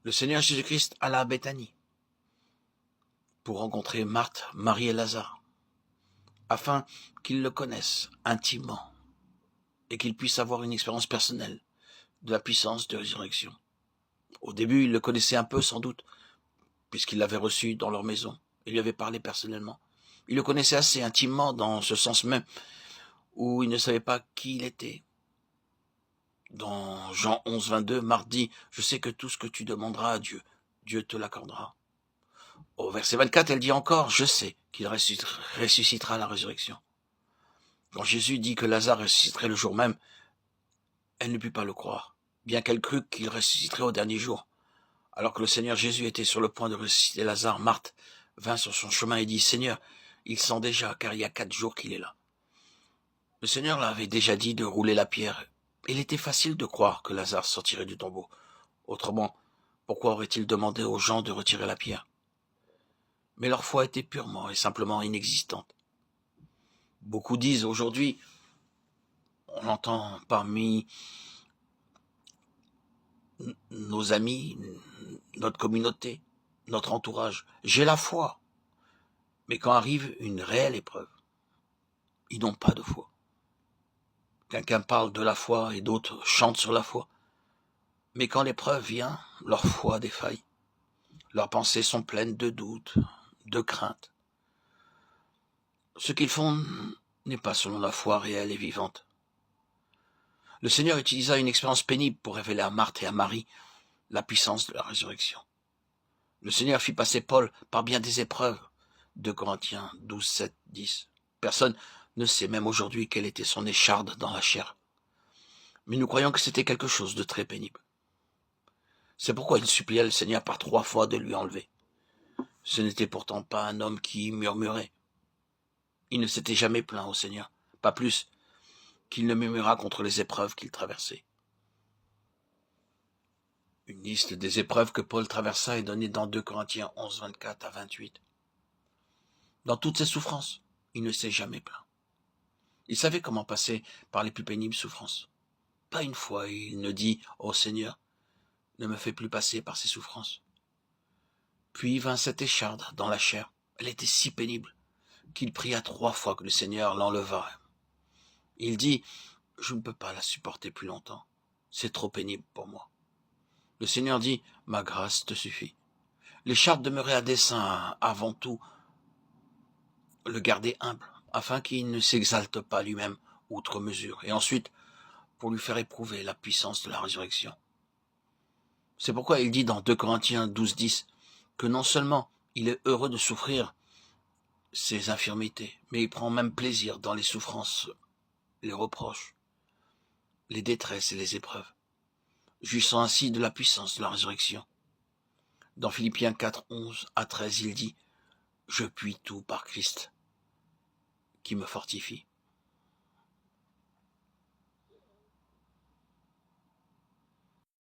Le Seigneur Jésus-Christ alla à Béthanie pour rencontrer Marthe, Marie et Lazare, afin qu'ils le connaissent intimement et qu'ils puissent avoir une expérience personnelle de la puissance de résurrection. Au début, ils le connaissaient un peu sans doute, puisqu'ils l'avaient reçu dans leur maison et lui avaient parlé personnellement. Ils le connaissaient assez intimement dans ce sens même où ils ne savaient pas qui il était. Dans Jean 11, 22, Marthe dit « Je sais que tout ce que tu demanderas à Dieu, Dieu te l'accordera. » Au verset 24, elle dit encore « Je sais qu'il ressuscitera à la résurrection. » Quand Jésus dit que Lazare ressusciterait le jour même, elle ne put pas le croire, bien qu'elle crût qu'il ressusciterait au dernier jour. Alors que le Seigneur Jésus était sur le point de ressusciter Lazare, Marthe vint sur son chemin et dit « Seigneur, il sent déjà, car il y a 4 jours qu'il est là. » Le Seigneur l'avait déjà dit de rouler la pierre. Il était facile de croire que Lazare sortirait du tombeau. Autrement, pourquoi aurait-il demandé aux gens de retirer la pierre? Mais leur foi était purement et simplement inexistante. Beaucoup disent aujourd'hui, on entend parmi nos amis, notre communauté, notre entourage, j'ai la foi. Mais quand arrive une réelle épreuve, ils n'ont pas de foi. Quelqu'un parle de la foi et d'autres chantent sur la foi. Mais quand l'épreuve vient, leur foi défaille. Leurs pensées sont pleines de doutes, de craintes. Ce qu'ils font n'est pas selon la foi réelle et vivante. Le Seigneur utilisa une expérience pénible pour révéler à Marthe et à Marie la puissance de la résurrection. Le Seigneur fit passer Paul par bien des épreuves. 2 Corinthiens 12, 7, 10. Personne ne sait même aujourd'hui quelle était son écharde dans la chair. Mais nous croyons que c'était quelque chose de très pénible. C'est pourquoi il supplia le Seigneur par 3 fois de lui enlever. Ce n'était pourtant pas un homme qui murmurait. Il ne s'était jamais plaint au Seigneur, pas plus qu'il ne murmura contre les épreuves qu'il traversait. Une liste des épreuves que Paul traversa est donnée dans 2 Corinthiens 11, 24 à 28. Dans toutes ses souffrances, il ne s'est jamais plaint. Il savait comment passer par les plus pénibles souffrances. Pas une fois il ne dit « Ô Seigneur, ne me fais plus passer par ces souffrances. » Puis vint cette écharde dans la chair. Elle était si pénible qu'il pria 3 fois que le Seigneur l'enlevât. Il dit « Je ne peux pas la supporter plus longtemps. C'est trop pénible pour moi. » Le Seigneur dit « Ma grâce te suffit. » L'écharde demeurait à dessein avant tout le garder humble, afin qu'il ne s'exalte pas lui-même outre mesure, et ensuite pour lui faire éprouver la puissance de la résurrection. C'est pourquoi il dit dans 2 Corinthiens 12, 10 que non seulement il est heureux de souffrir ses infirmités, mais il prend même plaisir dans les souffrances, les reproches, les détresses et les épreuves, jouissant ainsi de la puissance de la résurrection. Dans Philippiens 4, 11 à 13, il dit « Je puis tout par Christ qui me fortifie. »